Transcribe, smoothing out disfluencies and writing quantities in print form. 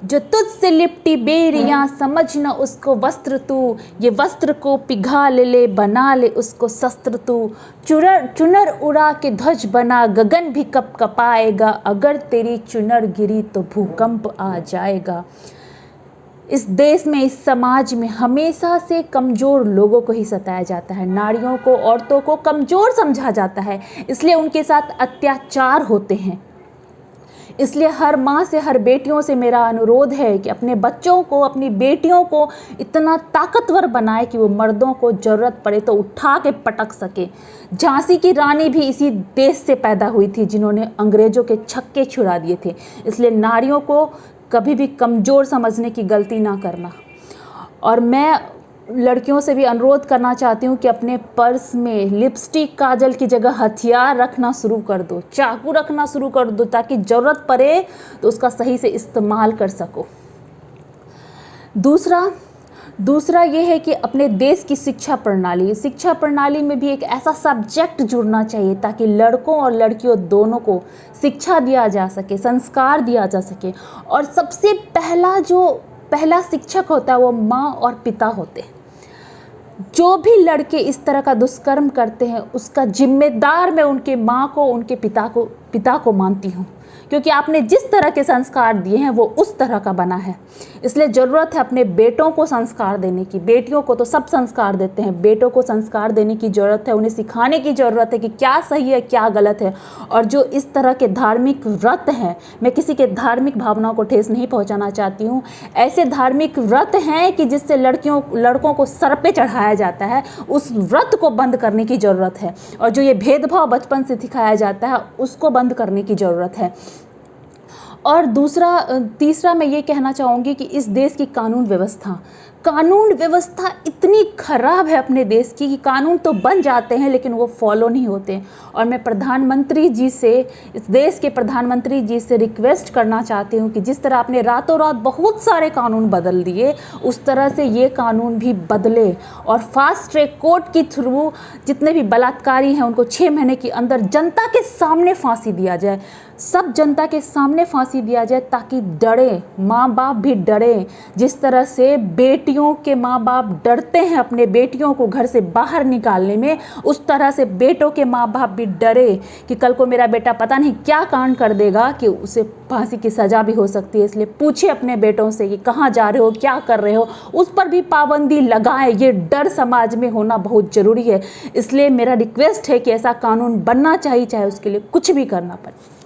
जो तुझसे लिपटी बेरियां, समझ न उसको वस्त्र तू, ये वस्त्र को पिघाल ले, बना ले उसको शस्त्र तू। चुनर उड़ा के ध्वज बना, गगन भी कप कपाएगा, अगर तेरी चुनर गिरी तो भूकंप आ जाएगा। इस देश में, इस समाज में हमेशा से कमज़ोर लोगों को ही सताया जाता है। नारियों को, औरतों को कमज़ोर समझा जाता है, इसलिए उनके साथ अत्याचार होते हैं। इसलिए हर माँ से, हर बेटियों से मेरा अनुरोध है कि अपने बच्चों को, अपनी बेटियों को इतना ताकतवर बनाए कि वो मर्दों को ज़रूरत पड़े तो उठा के पटक सके। झांसी की रानी भी इसी देश से पैदा हुई थी, जिन्होंने अंग्रेज़ों के छक्के छुड़ा दिए थे। इसलिए नारियों को कभी भी कमज़ोर समझने की गलती ना करना। और मैं लड़कियों से भी अनुरोध करना चाहती हूँ कि अपने पर्स में लिपस्टिक, काजल की जगह हथियार रखना शुरू कर दो, चाकू रखना शुरू कर दो, ताकि ज़रूरत पड़े तो उसका सही से इस्तेमाल कर सको। दूसरा ये है कि अपने देश की शिक्षा प्रणाली में भी एक ऐसा सब्जेक्ट जुड़ना चाहिए ताकि लड़कों और लड़कियों दोनों को शिक्षा दिया जा सके, संस्कार दिया जा सके। और सबसे पहला शिक्षक होता है वो माँ और पिता होते हैं। जो भी लड़के इस तरह का दुष्कर्म करते हैं उसका जिम्मेदार मैं उनके माँ को, उनके पिता को मानती हूँ, क्योंकि आपने जिस तरह के संस्कार दिए हैं वो उस तरह का बना है। इसलिए ज़रूरत है अपने बेटों को संस्कार देने की। बेटियों को तो सब संस्कार देते हैं, बेटों को संस्कार देने की ज़रूरत है, उन्हें सिखाने की ज़रूरत है कि क्या सही है क्या गलत है। और जो इस तरह के धार्मिक व्रत हैं, मैं किसी के धार्मिक भावनाओं को ठेस नहीं पहुँचाना चाहती हूँ, ऐसे धार्मिक व्रत हैं कि जिससे लड़कों को सर पे चढ़ाया जाता है, उस व्रत को बंद करने की ज़रूरत है। और जो ये भेदभाव बचपन से सिखाया जाता है उसको बंद करने की ज़रूरत है। और तीसरा मैं ये कहना चाहूँगी कि इस देश की कानून व्यवस्था इतनी ख़राब है अपने देश की कि कानून तो बन जाते हैं लेकिन वो फॉलो नहीं होते। और मैं इस देश के प्रधानमंत्री जी से रिक्वेस्ट करना चाहती हूँ कि जिस तरह आपने रातों रात बहुत सारे कानून बदल दिए, उस तरह से ये कानून भी बदले और फास्ट ट्रैक कोर्ट के थ्रू जितने भी बलात्कारी हैं उनको 6 महीने के अंदर जनता के सामने फांसी दिया जाए। सब जनता के सामने फांसी दिया जाए ताकि डरे, माँ बाप भी डरे। जिस तरह से बेटियों के माँ बाप डरते हैं अपने बेटियों को घर से बाहर निकालने में, उस तरह से बेटों के माँ बाप भी डरे कि कल को मेरा बेटा पता नहीं क्या कांड कर देगा कि उसे फांसी की सज़ा भी हो सकती है। इसलिए पूछे अपने बेटों से कि कहाँ जा रहे हो, क्या कर रहे हो, उस पर भी पाबंदी लगाएं। ये डर समाज में होना बहुत ज़रूरी है। इसलिए मेरा रिक्वेस्ट है कि ऐसा कानून बनना चाहिए, चाहे उसके लिए कुछ भी करना पड़े।